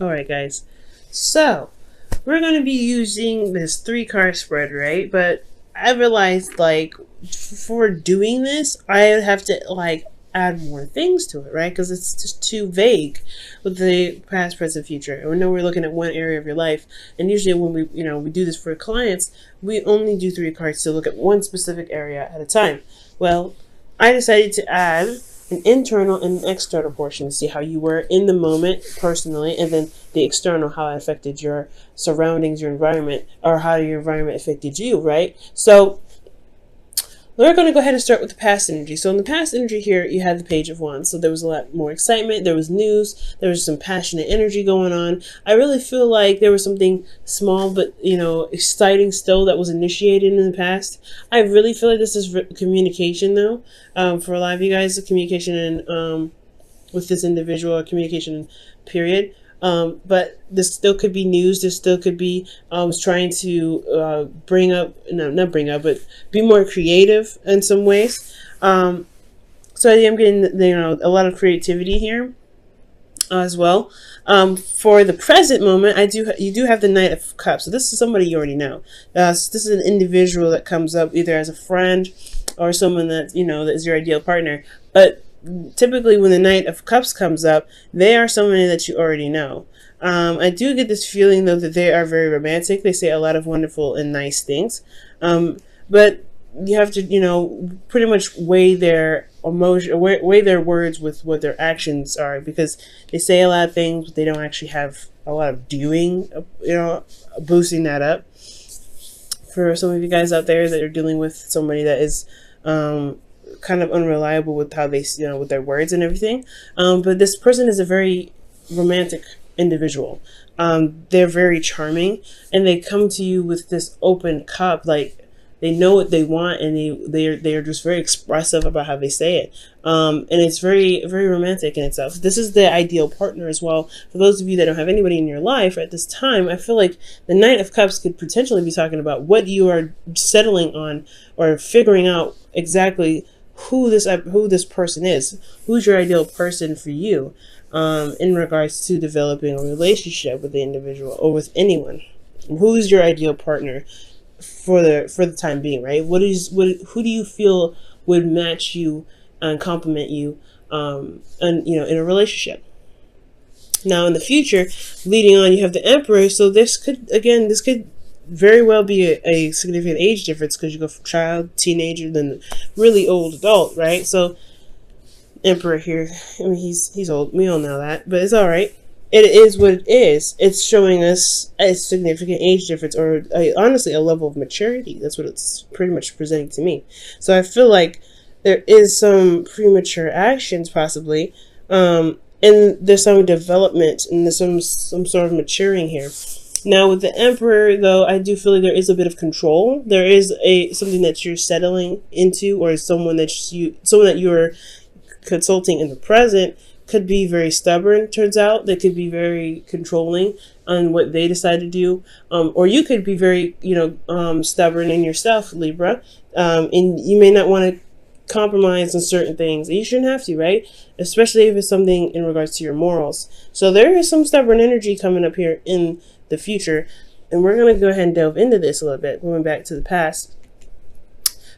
Alright guys, so we're going to be using this 3 card spread, right? But I realized like for doing this I have to like add more things to it, right? Because it's just too vague with the past, present, future. And we know we're looking at one area of your life, and usually when we do this for clients, we only do 3 cards to look at one specific area at a time. Well, I decided to add an internal and an external portion to see how you were in the moment personally, and then the external, how it affected your surroundings, your environment, or how your environment affected you, right? So we're going to go ahead and start with the past energy. So in the past energy here, you had the Page of Wands. So there was a lot more excitement. There was news. There was some passionate energy going on. I really feel like there was something small but, exciting still that was initiated in the past. I really feel like this is communication, though. For a lot of you guys, the communication and with this individual, or communication period. But this still could be news. This still could be trying to not bring up, but be more creative in some ways. So I am getting a lot of creativity here as well. For the present moment, you do have the Knight of Cups. So this is somebody you already know. So this is an individual that comes up either as a friend or someone that that is your ideal partner. But typically when the Knight of Cups comes up, they are somebody that you already know. I do get this feeling though that they are very romantic. They say a lot of wonderful and nice things. But you have to, pretty much weigh their emotion, weigh their words with what their actions are, because they say a lot of things, but they don't actually have a lot of doing, boosting that up. For some of you guys out there that are dealing with somebody that is, kind of unreliable with how they, with their words and everything. But this person is a very romantic individual. They're very charming, and they come to you with this open cup, like they know what they want, and they are just very expressive about how they say it. And it's very, very romantic in itself. This is the ideal partner as well. For those of you that don't have anybody in your life at this time, I feel like the Knight of Cups could potentially be talking about what you are settling on or figuring out exactly who this person is, who's your ideal person for you, in regards to developing a relationship with the individual or with anyone. Who's your ideal partner for the time being, right? Who do you feel would match you and complement you, and in a relationship? Now in the future, leading on, you have the Emperor. So this could very well be a significant age difference, because you go from child, teenager, then really old adult, right? So Emperor here, I mean, he's old. We all know that, but it's all right. It is what it is. It's showing us a significant age difference, or honestly a level of maturity. That's what it's pretty much presenting to me. So I feel like there is some premature actions possibly, and there's some development, and there's some sort of maturing here. Now with the Emperor, though, I do feel like there is a bit of control. There is something that you're settling into, or someone that you're consulting in the present could be very stubborn. Turns out they could be very controlling on what they decide to do, or you could be very stubborn in yourself, Libra, and you may not want to compromise on certain things. You shouldn't have to, right? Especially if it's something in regards to your morals. So there is some stubborn energy coming up here in the future, and we're going to go ahead and delve into this a little bit, going back to the past.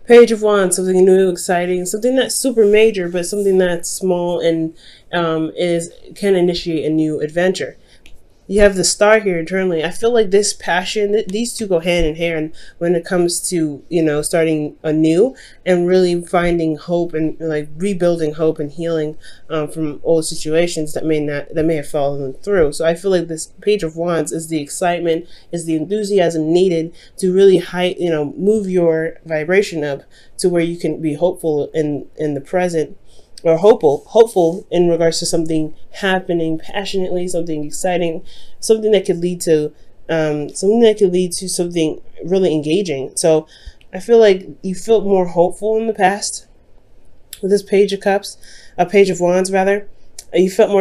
Page of Wands, something new, exciting, something not super major, but something that's small and can initiate a new adventure. You have the Star here internally. I feel like this passion, these two go hand in hand when it comes to, starting anew and really finding hope and like rebuilding hope and healing from old situations that may have fallen through. So I feel like this Page of Wands is the excitement, is the enthusiasm needed to really move your vibration up to where you can be hopeful in the present, or hopeful in regards to something happening passionately, something exciting, something that could lead to something really engaging. So I feel like you felt more hopeful in the past with this Page of Cups, a Page of Wands rather. You felt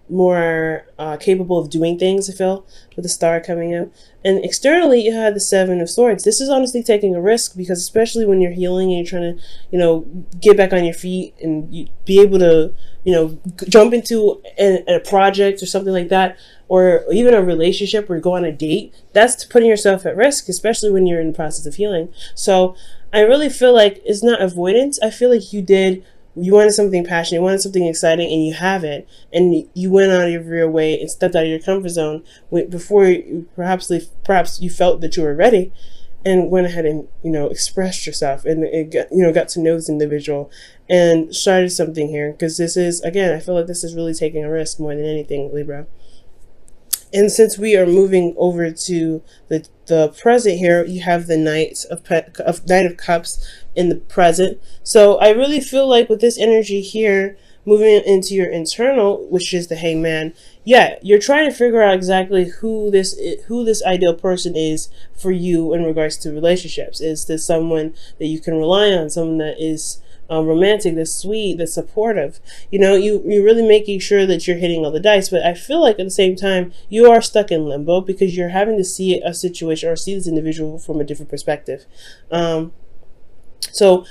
more capable of doing things, I feel, with the Star coming up. And externally, you had the Seven of Swords. This is honestly taking a risk, because especially when you're healing and you're trying to, get back on your feet and be able to, jump into a project or something like that, or even a relationship or go on a date, that's putting yourself at risk, especially when you're in the process of healing. So I really feel like it's not avoidance. I feel like you wanted something passionate, you wanted something exciting, and you have it, and you went out of your way and stepped out of your comfort zone before perhaps you felt that you were ready, and went ahead and expressed yourself and got to know this individual and started something here. Because this is, again, I feel like this is really taking a risk more than anything, Libra. And since we are moving over to the present here, you have the Knight of Cups in the present. So I really feel like with this energy here, moving into your internal, which is the Hangman, yeah, you're trying to figure out exactly who this ideal person is for you in regards to relationships. Is this someone that you can rely on, someone that is romantic, that's sweet, that's supportive? You're really making sure that you're hitting all the dice. But I feel like at the same time, you are stuck in limbo because you're having to see a situation or see this individual from a different perspective. So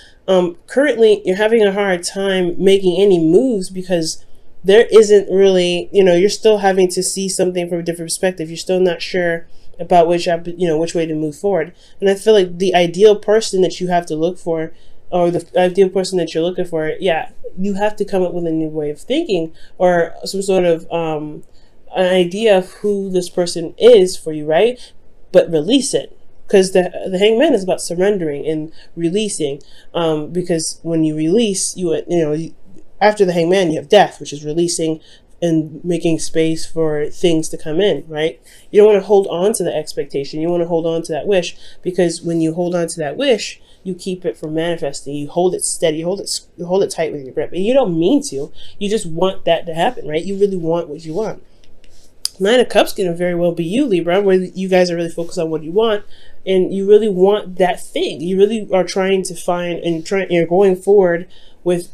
currently, you're having a hard time making any moves because there isn't really, you're still having to see something from a different perspective. You're still not sure about which way to move forward. And I feel like the ideal person that you have to look for, or the ideal person that you're looking for, yeah, you have to come up with a new way of thinking or some sort of an idea of who this person is for you, right? But release it. Because the Hangman is about surrendering and releasing. Because when you release, after the Hangman, you have death, which is releasing and making space for things to come in, right? You don't want to hold on to the expectation. You want to hold on to that wish, because when you hold on to that wish, you keep it from manifesting. You hold it steady. You hold it tight with your grip. And you don't mean to. You just want that to happen, right? You really want what you want. Nine of Cups can very well be you, Libra, where you guys are really focused on what you want, and you really want that thing. You really are trying to find and you're going forward with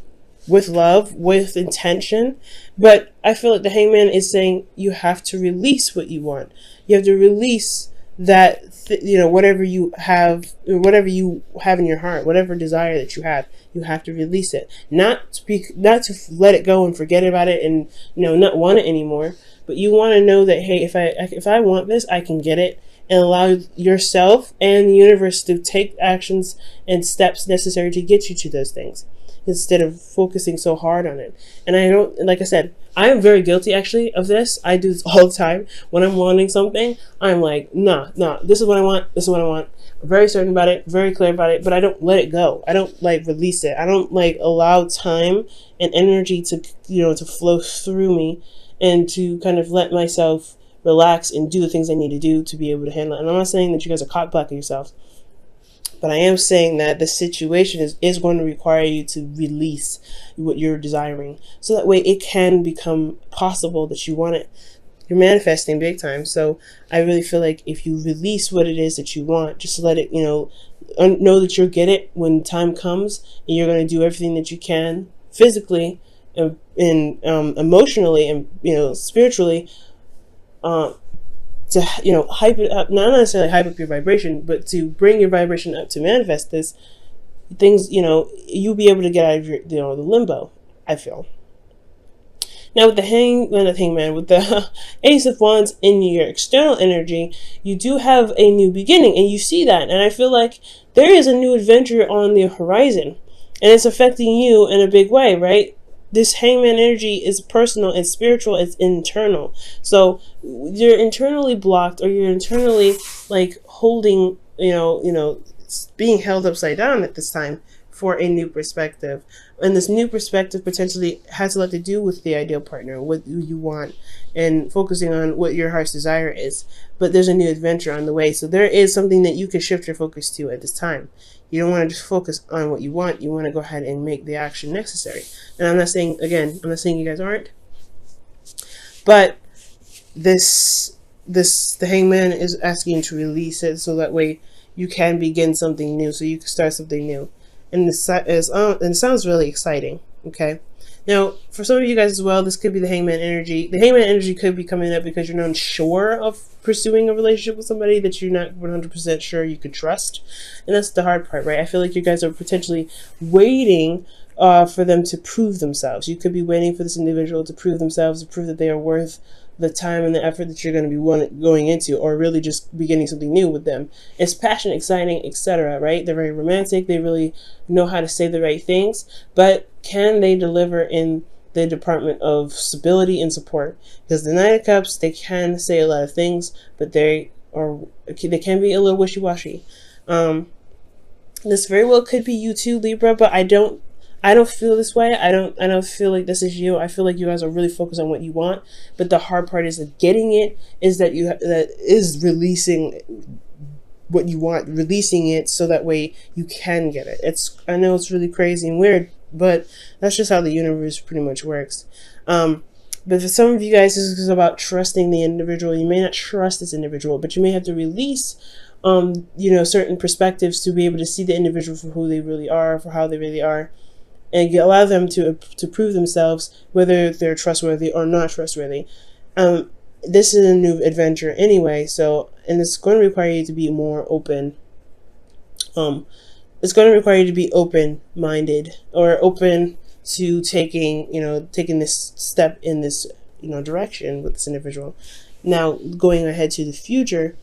love, with intention. But I feel like the Hangman is saying you have to release what you want. You have to release that whatever you have in your heart, whatever desire that you have to release it. Not to let it go and forget about it and not want it anymore. But you want to know that, hey, if I want this, I can get it, and allow yourself and the universe to take actions and steps necessary to get you to those things, instead of focusing so hard on it. And I don't, like I said, I am very guilty actually of this. I do this all the time. When I'm wanting something, I'm like, nah, this is what I want. This is what I want. I'm very certain about it, very clear about it, but I don't let it go. I don't release it. I don't allow time and energy to, to flow through me, and to kind of let myself relax and do the things I need to do to be able to handle it. And I'm not saying that you guys are caught blocking yourself, but I am saying that the situation is going to require you to release what you're desiring, so that way it can become possible that you want it. You're manifesting big time. So I really feel like if you release what it is that you want, just let it, know that you'll get it when time comes, and you're going to do everything that you can physically and emotionally and spiritually to hype it up, not necessarily hype up your vibration, but to bring your vibration up to manifest this things. You'll be able to get out of your the limbo, I feel. Now with the Hangman, with the Ace of Wands in your external energy, you do have a new beginning, and you see that, and I feel like there is a new adventure on the horizon, and it's affecting you in a big way, right? This Hangman energy is personal, it's spiritual, it's internal. So you're internally blocked, or you're internally holding, being held upside down at this time for a new perspective. And this new perspective potentially has a lot to do with the ideal partner, what you want, and focusing on what your heart's desire is. But there's a new adventure on the way. So there is something that you can shift your focus to at this time. You don't want to just focus on what you want. You want to go ahead and make the action necessary. And I'm not saying you guys aren't. But the Hangman is asking you to release it, so that way you can begin something new, so you can start something new. And it sounds really exciting. Okay. Now, for some of you guys as well, this could be the Hangman energy. The Hangman energy could be coming up because you're not sure of pursuing a relationship with somebody that you're not 100% sure you could trust. And that's the hard part, right? I feel like you guys are potentially waiting for them to prove themselves. You could be waiting for this individual to prove themselves, to prove that they are worth the time and the effort that you're going to be going into, or really just beginning something new with them. It's passionate, exciting, etc., right? They're very romantic. They really know how to say the right things, but can they deliver in the department of stability and support? Because the Knight of Cups, they can say a lot of things, but they can be a little wishy-washy. This very well could be you too, Libra, but I don't feel this way. I don't feel like this is you. I feel like you guys are really focused on what you want, but the hard part is that getting it is that is releasing what you want, releasing it so that way you can get it. I know it's really crazy and weird, but that's just how the universe pretty much works. But for some of you guys, this is about trusting the individual. You may not trust this individual, but you may have to release certain perspectives to be able to see the individual for who they really are, for how they really are, and allow them to prove themselves, whether they're trustworthy or not trustworthy. This is a new adventure anyway, and it's going to require you to be more open. It's going to require you to be open-minded, or open to taking this step in this direction with this individual. Now, going ahead to the future,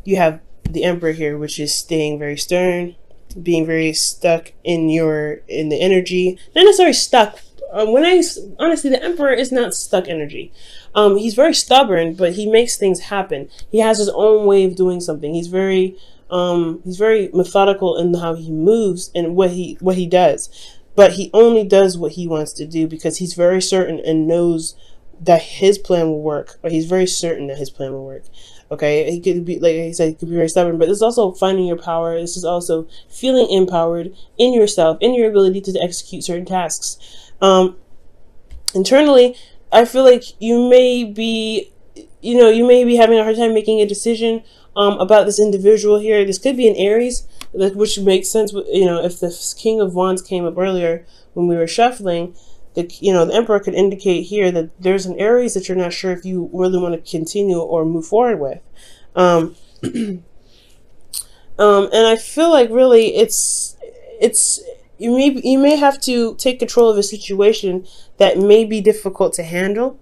you have the Emperor here, which is staying very stern, being very stuck in the energy. Not necessarily stuck. Honestly, the Emperor is not stuck energy. He's very stubborn, but he makes things happen. He has his own way of doing something. He's very methodical in how he moves and what he does. But he only does what he wants to do because he's very certain and knows that his plan will work, or he's very certain that his plan will work. Okay, he could be, like I said, he could be very stubborn, but this is also finding your power. This is also feeling empowered in yourself, in your ability to execute certain tasks. Internally, I feel like you may be having a hard time making a decision about this individual here. This could be an Aries, which makes sense. If the King of Wands came up earlier when we were shuffling, the Emperor could indicate here that there's an Aries that you're not sure if you really want to continue or move forward with. And I feel like really you may have to take control of a situation that may be difficult to handle.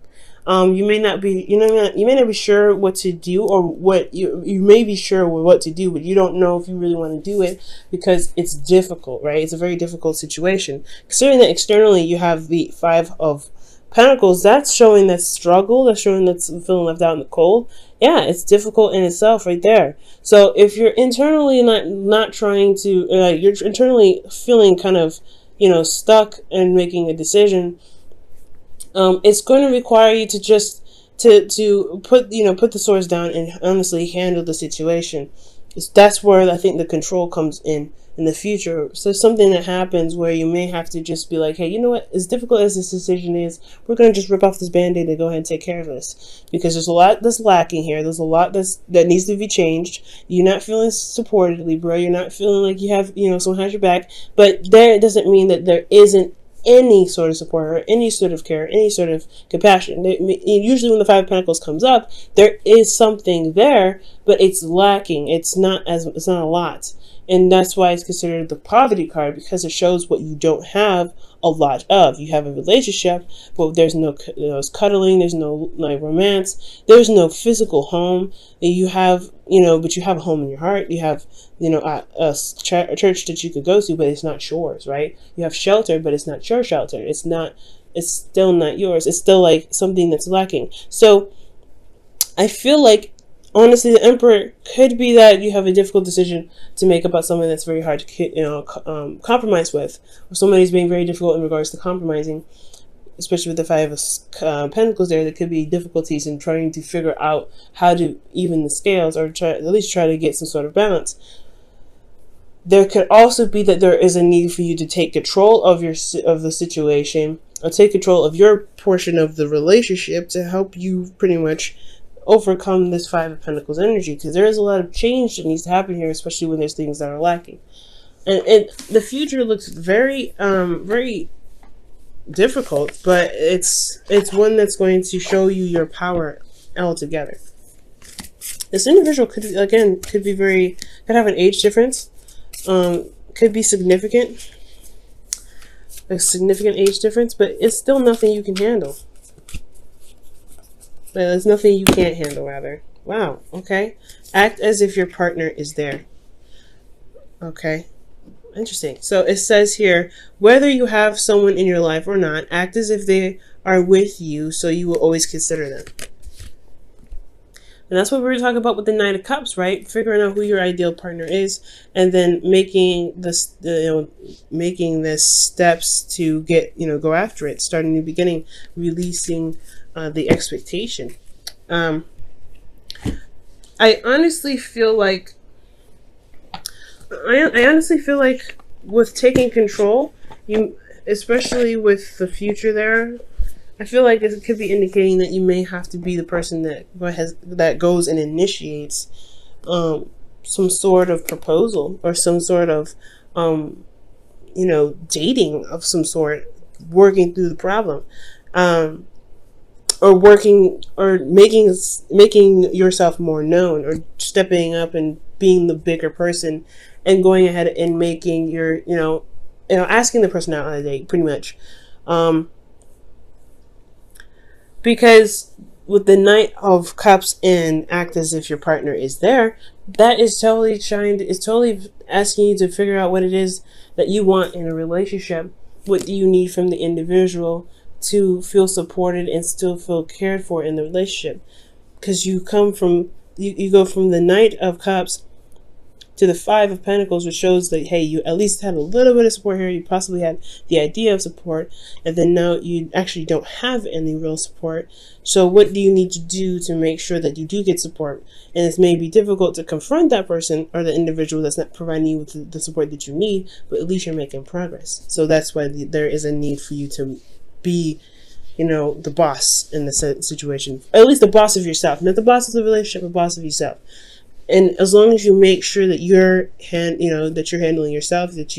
You may not be sure what to do, or what you may be sure what to do, but you don't know if you really want to do it because it's difficult, right? It's a very difficult situation. Considering that externally you have the Five of Pentacles, that's showing that struggle, that's showing that's feeling left out in the cold. Yeah, it's difficult in itself right there. So if you're internally not trying to, you're internally feeling kind of, stuck and making a decision, it's going to require you to just to put the swords down and honestly handle the situation. That's where I think the control comes in the future. So something that happens where you may have to just be like, hey, you know what? As difficult as this decision is, we're going to just rip off this Band-Aid and go ahead and take care of this, because there's a lot that's lacking here. There's a lot that needs to be changed. You're not feeling supported, Libra. You're not feeling like you have someone has your back. But it doesn't mean that there isn't any sort of support or any sort of care, any sort of compassion. Usually when the Five of Pentacles comes up, there is something there, but it's lacking. It's not a lot. And that's why it's considered the poverty card, because it shows what you don't have a lot of. You have a relationship, but there's no cuddling, there's no romance, there's no physical home. You have, but you have a home in your heart. You have, a church that you could go to, but it's not yours, right? You have shelter, but it's not your shelter. It's still not yours. It's still like something that's lacking. So I feel like, honestly, the Emperor could be that you have a difficult decision to make about something that's very hard to compromise with, or somebody's being very difficult in regards to compromising, especially with the Five of Pentacles there. There could be difficulties in trying to figure out how to even the scales, or at least try to get some sort of balance. There could also be that there is a need for you to take control of the situation, or take control of your portion of the relationship to help you pretty much overcome this Five of Pentacles energy, because there is a lot of change that needs to happen here, especially when there's things that are lacking. And the future looks very very difficult, but it's one that's going to show you your power altogether. This individual could have an age difference, could be significant. a significant age difference, but it's still nothing you can handle. There's nothing you can't handle, rather. Wow, okay. Act as if your partner is there. Okay, interesting. So it says here, whether you have someone in your life or not, act as if they are with you, so you will always consider them. And that's what we were talking about with the Knight of Cups, right? Figuring out who your ideal partner is, and then making this, making the steps to get, go after it, start a new beginning, releasing the expectation. I honestly feel like, with taking control, especially with the future there, I feel like it could be indicating that you may have to be the person that goes and initiates some sort of proposal, or some sort of dating of some sort, working through the problem, or making yourself more known, or stepping up and being the bigger person, and going ahead and making your asking the person out on a date, pretty much. Because with the Knight of Cups and act as if your partner is there, that is totally asking you to figure out what it is that you want in a relationship. What do you need from the individual to feel supported and still feel cared for in the relationship? Because you go from the Knight of Cups to the Five of Pentacles, which shows that, hey, you at least had a little bit of support here. You possibly had the idea of support, and then now you actually don't have any real support. So what do you need to do to make sure that you do get support? And it may be difficult to confront that person or the individual that's not providing you with the support that you need, but at least you're making progress. So that's why there is a need for you to be, the boss in the situation. At least the boss of yourself. Not the boss of the relationship, the boss of yourself. And as long as you make sure that you're handling yourself, that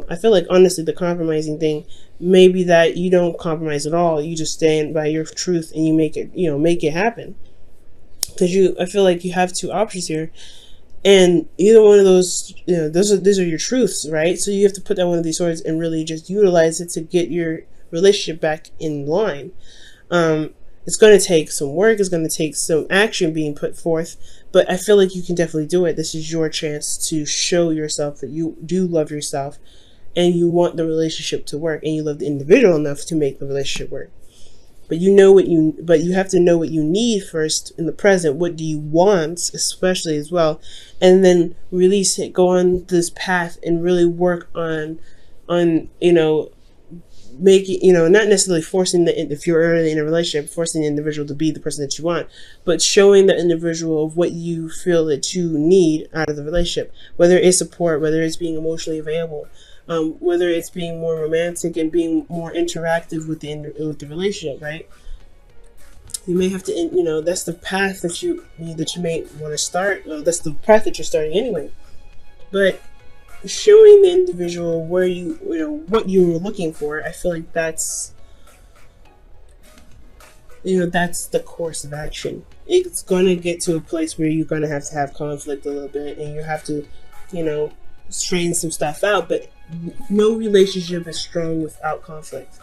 I feel like, honestly, the compromising thing may be that you don't compromise at all. You just stand by your truth and you make it happen. Because I feel like you have two options here, and either one of those, those are your truths, right? So you have to put down one of these swords and really just utilize it to get your relationship back in line. It's going to take some work. It's going to take some action being put forth, but I feel like you can definitely do it. This is your chance to show yourself that you do love yourself, and you want the relationship to work, and you love the individual enough to make the relationship work. But you have to know what you need first in the present. What do you want, especially, as well, and then release it. Go on this path and really work on making, not necessarily forcing if you're already in a relationship, forcing the individual to be the person that you want, but showing the individual of what you feel that you need out of the relationship, whether it's support, whether it's being emotionally available, whether it's being more romantic and being more interactive with the relationship, right? You may have to, that's the path that you may want to start. That's the path that you're starting anyway. But showing the individual where what you were looking for, I feel like that's the course of action. It's going to get to a place where you're going to have conflict a little bit, and you have to straighten some stuff out, but no relationship is strong without conflict.